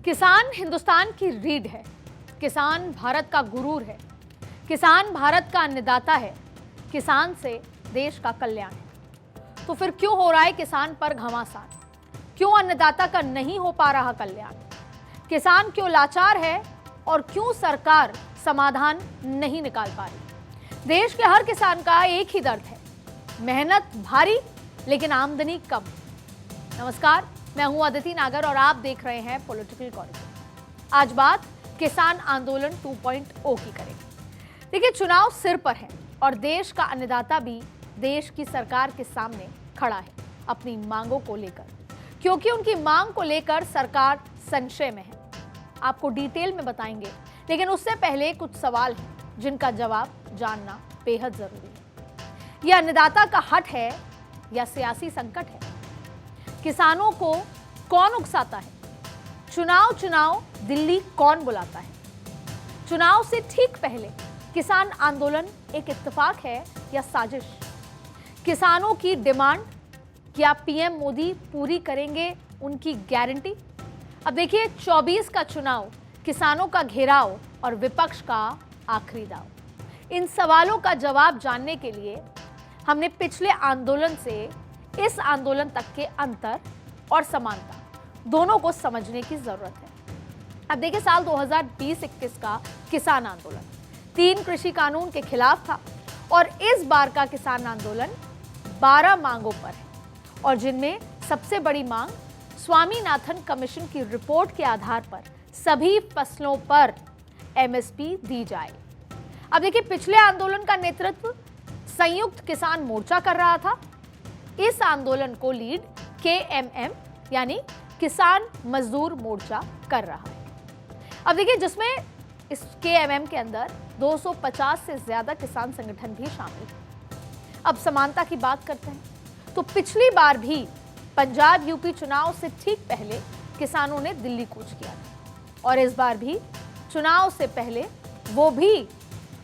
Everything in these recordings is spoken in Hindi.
किसान हिंदुस्तान की रीढ़ है, किसान भारत का गुरूर है, किसान भारत का अन्नदाता है, किसान से देश का कल्याण है। तो फिर क्यों हो रहा है किसान पर घमासान? क्यों अन्नदाता का नहीं हो पा रहा कल्याण? किसान क्यों लाचार है और क्यों सरकार समाधान नहीं निकाल पा रही? देश के हर किसान का एक ही दर्द है, मेहनत भारी लेकिन आमदनी कम। नमस्कार, मैं हूं अदिति नागर और आप देख रहे हैं पॉलिटिकल कॉरिडोर। आज बात किसान आंदोलन 2.0 की करेंगे। देखिए, चुनाव सिर पर है और देश का अन्नदाता भी देश की सरकार के सामने खड़ा है अपनी मांगों को लेकर, क्योंकि उनकी मांग को लेकर सरकार संशय में है। आपको डिटेल में बताएंगे, लेकिन उससे पहले कुछ सवाल हैं जिनका जवाब जानना बेहद जरूरी है। यह अन्नदाता का हट है या सियासी संकट है? किसानों को कौन उकसाता है? चुनाव दिल्ली कौन बुलाता है? चुनाव से ठीक पहले किसान आंदोलन एक इत्तेफाक है या साजिश? किसानों की डिमांड, क्या पीएम मोदी पूरी करेंगे उनकी गारंटी? अब देखिए, 24 का चुनाव, किसानों का घेराव और विपक्ष का आखिरी दाव। इन सवालों का जवाब जानने के लिए हमने पिछले आंदोलन से इस आंदोलन तक के अंतर और समानता दोनों को समझने की जरूरत है। अब देखिए, साल 2020-21 का किसान आंदोलन 3 कृषि कानून के खिलाफ था और इस बार का किसान आंदोलन 12 मांगों पर है, और जिनमें सबसे बड़ी मांग स्वामीनाथन कमीशन की रिपोर्ट के आधार पर सभी फसलों पर एमएसपी दी जाए। अब देखिए, पिछले आंदोलन का नेतृत्व संयुक्त किसान मोर्चा कर रहा था। इस आंदोलन को लीड केएमएम यानी किसान मजदूर मोर्चा कर रहा है। अब देखिए, जिसमें इस केएमएम के अंदर 250 से ज्यादा किसान संगठन भी शामिल हैं। अब समानता की बात करते हैं तो पिछली बार भी पंजाब यूपी चुनाव से ठीक पहले किसानों ने दिल्ली कूच किया था, और इस बार भी चुनाव से पहले, वो भी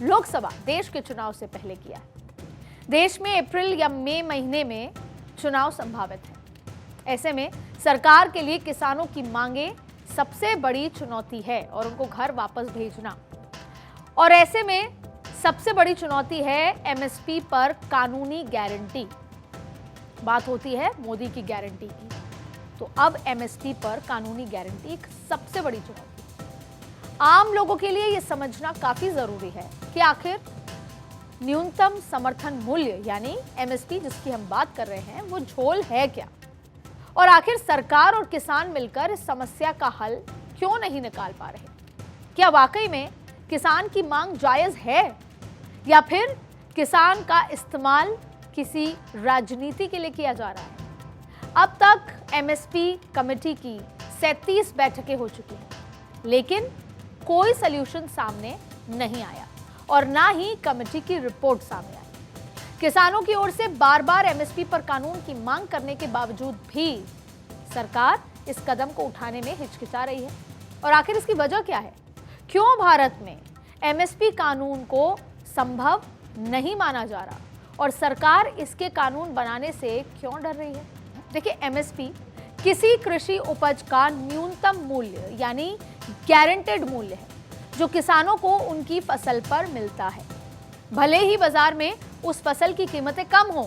लोकसभा देश के चुनाव से पहले किया है। देश में अप्रैल या मई महीने में चुनाव संभावित है। ऐसे में सरकार के लिए किसानों की मांगे सबसे बड़ी चुनौती है और उनको घर वापस भेजना। और ऐसे में सबसे बड़ी चुनौती है एमएसपी पर कानूनी गारंटी। बात होती है मोदी की गारंटी की, तो अब एमएसपी पर कानूनी गारंटी एक सबसे बड़ी चुनौती। आम लोगों के लिए यह समझना काफी जरूरी है कि आखिर न्यूनतम समर्थन मूल्य यानी एमएसपी जिसकी हम बात कर रहे हैं, वो झोल है क्या? और आखिर सरकार और किसान मिलकर इस समस्या का हल क्यों नहीं निकाल पा रहे? क्या वाकई में किसान की मांग जायज है या फिर किसान का इस्तेमाल किसी राजनीति के लिए किया जा रहा है? अब तक एमएसपी कमेटी की 37 बैठकें हो चुकी हैं, लेकिन कोई सल्यूशन सामने नहीं आया और ना ही कमेटी की रिपोर्ट सामने आई। किसानों की ओर से बार बार एमएसपी पर कानून की मांग करने के बावजूद भी सरकार इस कदम को उठाने में हिचकिचा रही है। और आखिर इसकी वजह क्या है? क्यों भारत में एमएसपी कानून को संभव नहीं माना जा रहा और सरकार इसके कानून बनाने से क्यों डर रही है? देखिए, एमएसपी किसी कृषि उपज का न्यूनतम मूल्य यानी गारंटेड मूल्य है जो किसानों को उनकी फसल पर मिलता है, भले ही बाजार में उस फसल की कीमतें कम हों।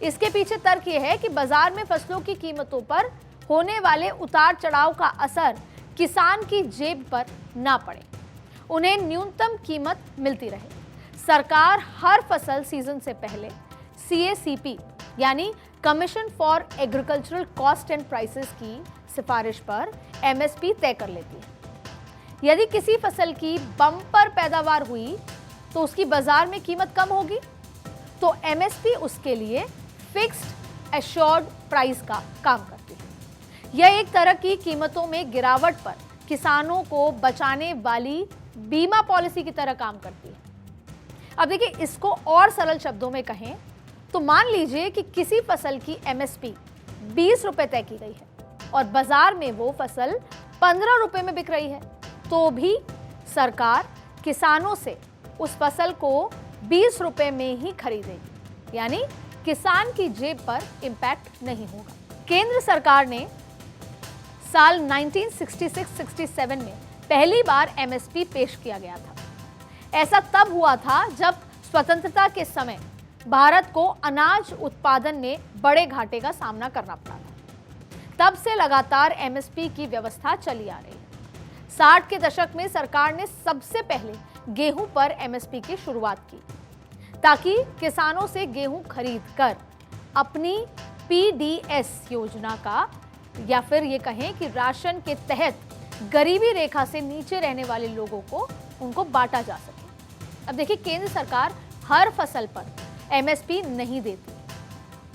इसके पीछे तर्क यह है कि बाजार में फसलों की कीमतों पर होने वाले उतार चढ़ाव का असर किसान की जेब पर ना पड़े, उन्हें न्यूनतम कीमत मिलती रहे। सरकार हर फसल सीजन से पहले सीएसीपी यानी commission for agricultural cost and prices की सिफारिश पर एमएसपी तय कर लेती है। यदि किसी फसल की बम्पर पैदावार हुई तो उसकी बाजार में कीमत कम होगी, तो एमएसपी उसके लिए फिक्स्ड एश्योर्ड प्राइस का काम करती है। यह एक तरह की कीमतों में गिरावट पर किसानों को बचाने वाली बीमा पॉलिसी की तरह काम करती है। अब देखिए, इसको और सरल शब्दों में कहें तो मान लीजिए कि किसी फसल की एमएसपी 20 रुपए तय की गई है और बाजार में वो फसल 15 रुपए में बिक रही है, तो भी सरकार किसानों से उस फसल को 20 रुपए में ही खरीदेगी, यानी किसान की जेब पर इंपैक्ट नहीं होगा। केंद्र सरकार ने साल 1966-67 में पहली बार एमएसपी पेश किया गया था। ऐसा तब हुआ था जब स्वतंत्रता के समय भारत को अनाज उत्पादन में बड़े घाटे का सामना करना पड़ा था। तब से लगातार एमएसपी की व्यवस्था चली आ रही है। 60 के दशक में सरकार ने सबसे पहले गेहूं पर एमएसपी की शुरुआत की ताकि किसानों से गेहूं खरीद कर अपनी पीडीएस योजना का, या फिर ये कहें कि राशन के तहत गरीबी रेखा से नीचे रहने वाले लोगों को उनको बांटा जा सके। अब देखिए, केंद्र सरकार हर फसल पर एमएसपी नहीं देती।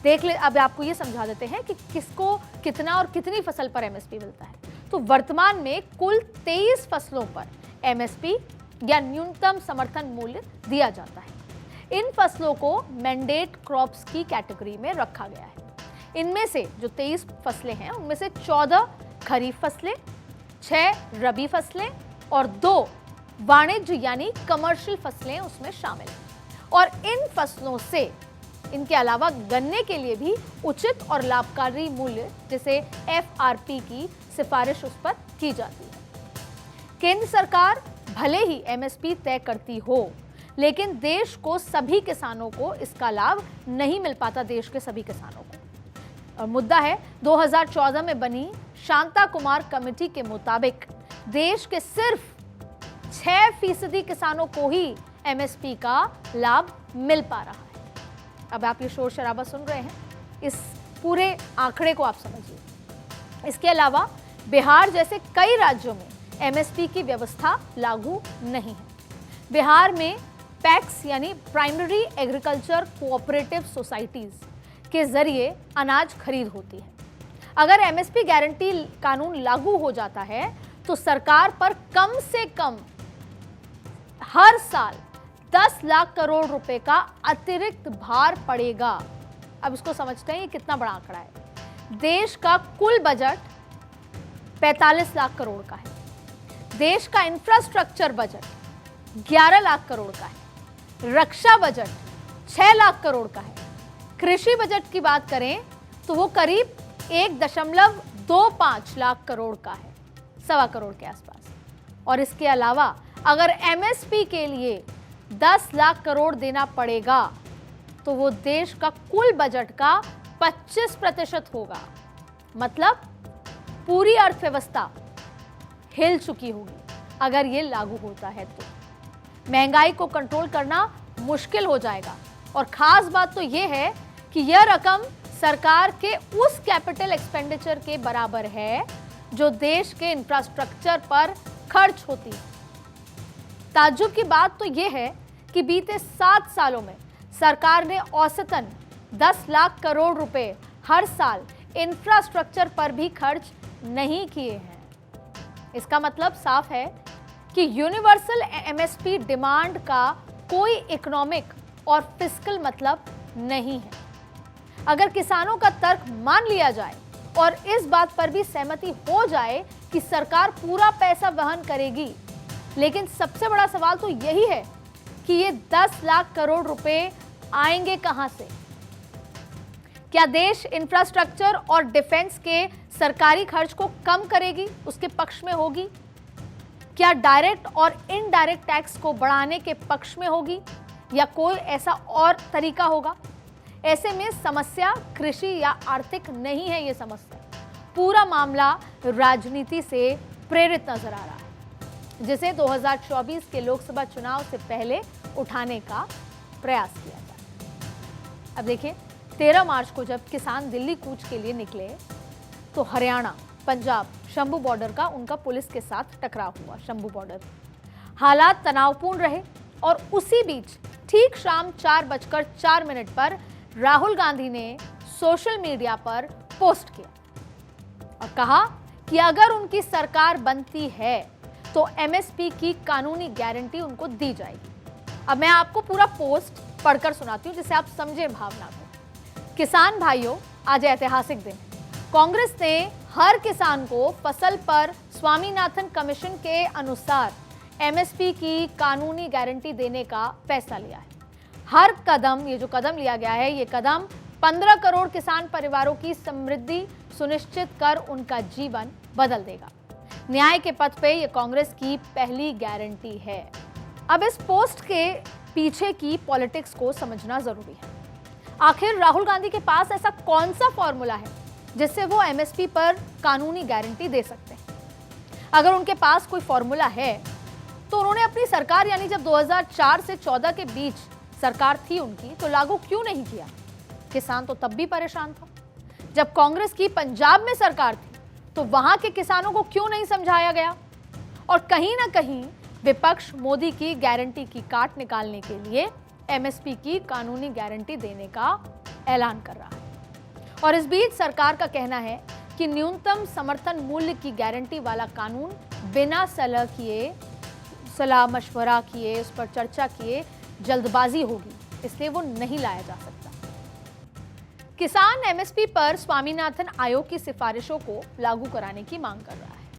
देख ले, अब आपको ये समझा देते हैं कि किसको कितना और कितनी फसल पर एमएसपी मिलता है। तो वर्तमान में कुल 23 फसलों पर एमएसपी या न्यूनतम समर्थन मूल्य दिया जाता है। इन फसलों को मैंडेट क्रॉप्स की कैटेगरी में रखा गया है। इनमें से जो 23 फसलें हैं उनमें से 14 खरीफ फसलें, 6 रबी फसलें और 2 वाणिज्य यानी कमर्शियल फसलें उसमें शामिल हैं। और इन फसलों से इनके अलावा गन्ने के लिए भी उचित और लाभकारी मूल्य जैसे एफआरपी की सिफारिश उस पर की जाती है। केंद्र सरकार भले ही एमएसपी तय करती हो, लेकिन देश को सभी किसानों को इसका लाभ नहीं मिल पाता, देश के सभी किसानों को। और मुद्दा है 2014 में बनी शांता कुमार कमेटी के मुताबिक देश के सिर्फ 6% किसानों को ही एमएसपी का लाभ मिल पा रहा है। अब आप ये शोर शराबा सुन रहे हैं, इस पूरे आंकड़े को आप समझिए। इसके अलावा बिहार जैसे कई राज्यों में एमएसपी की व्यवस्था लागू नहीं है। बिहार में पैक्स यानी प्राइमरी एग्रीकल्चर कोऑपरेटिव सोसाइटीज के जरिए अनाज खरीद होती है। अगर एमएसपी गारंटी कानून लागू हो जाता है तो सरकार पर कम से कम हर साल 10 लाख करोड़ रुपए का अतिरिक्त भार पड़ेगा। अब इसको समझते हैं ये कितना बड़ा आंकड़ा है। देश का कुल बजट 45 लाख करोड़ का है। देश का इंफ्रास्ट्रक्चर बजट 11 लाख करोड़ का है। रक्षा बजट 6 लाख करोड़ का है। कृषि बजट की बात करें तो वो करीब 1.25 लाख करोड़ का है, 1.25 करोड़ के आसपास। और इसके अलावा अगर एमएसपी के लिए 10 लाख करोड़ देना पड़ेगा तो वो देश का कुल बजट का 25% होगा। मतलब पूरी अर्थव्यवस्था हिल चुकी होगी अगर ये लागू होता है तो। महंगाई को कंट्रोल करना मुश्किल हो जाएगा। और खास बात तो ये है कि यह रकम सरकार के उस कैपिटल एक्सपेंडिचर के बराबर है जो देश के इंफ्रास्ट्रक्चर पर खर्च होती है। ताज्जुब की बात तो यह है कि बीते 7 सालों में सरकार ने औसतन 10 लाख करोड़ रुपए हर साल इंफ्रास्ट्रक्चर पर भी खर्च नहीं किए हैं। इसका मतलब साफ है कि यूनिवर्सल एमएसपी डिमांड का कोई इकोनॉमिक और फिस्कल मतलब नहीं है। अगर किसानों का तर्क मान लिया जाए और इस बात पर भी सहमति हो जाए कि सरकार पूरा पैसा वहन करेगी, लेकिन सबसे बड़ा सवाल तो यही है कि ये 10 लाख करोड़ रुपए आएंगे कहां से? क्या देश इंफ्रास्ट्रक्चर और डिफेंस के सरकारी खर्च को कम करेगी, उसके पक्ष में होगी? क्या डायरेक्ट और इनडायरेक्ट टैक्स को बढ़ाने के पक्ष में होगी, या कोई ऐसा और तरीका होगा? ऐसे में समस्या कृषि या आर्थिक नहीं है, ये समस्या पूरा मामला राजनीति से प्रेरित नजर आ रहा है, जिसे 2024 के लोकसभा चुनाव से पहले उठाने का प्रयास किया जाए। अब देखिए, 13 मार्च को जब किसान दिल्ली कूच के लिए निकले तो हरियाणा, पंजाब, शंभू बॉर्डर का उनका पुलिस के साथ टकराव हुआ। शंभू बॉर्डर हालात तनावपूर्ण रहे और उसी बीच ठीक शाम 4:04 पर राहुल गांधी ने सोशल मीडिया पर पोस्ट किया और कहा कि अगर उनकी सरकार बनती है तो एमएसपी की कानूनी गारंटी उनको दी जाएगी। अब मैं आपको पूरा पोस्ट पढ़कर सुनाती हूं जिससे आप समझे भावना को। किसान भाइयों, आज ऐतिहासिक दिन। कांग्रेस ने हर किसान को फसल पर स्वामीनाथन कमीशन के अनुसार एमएसपी की कानूनी गारंटी देने का फैसला लिया है। हर कदम, ये जो कदम लिया गया है, ये कदम 15 करोड़ किसान परिवारों की समृद्धि सुनिश्चित कर उनका जीवन बदल देगा। न्याय के पथ पे ये कांग्रेस की पहली गारंटी है। अब इस पोस्ट के पीछे की पॉलिटिक्स को समझना जरूरी है। आखिर राहुल गांधी के पास ऐसा कौन सा फॉर्मूला है जिससे वो एमएसपी पर कानूनी गारंटी दे सकते हैं? अगर उनके पास कोई फॉर्मूला है तो उन्होंने अपनी सरकार, यानी जब 2004 से 14 के बीच सरकार थी उनकी, तो लागू क्यों नहीं किया? किसान तो तब भी परेशान था। जब कांग्रेस की पंजाब में सरकार थी तो वहां के किसानों को क्यों नहीं समझाया गया? और कहीं ना कहीं विपक्ष मोदी की गारंटी की काट निकालने के लिए एमएसपी की कानूनी गारंटी देने का ऐलान कर रहा है। और इस बीच सरकार का कहना है कि न्यूनतम समर्थन मूल्य की गारंटी वाला कानून बिना सलाह मशवरा किए, उस पर चर्चा किए जल्दबाजी होगी, इसलिए वो नहीं लाया जा सकता। किसान एमएसपी पर स्वामीनाथन आयोग की सिफारिशों को लागू कराने की मांग कर रहा है।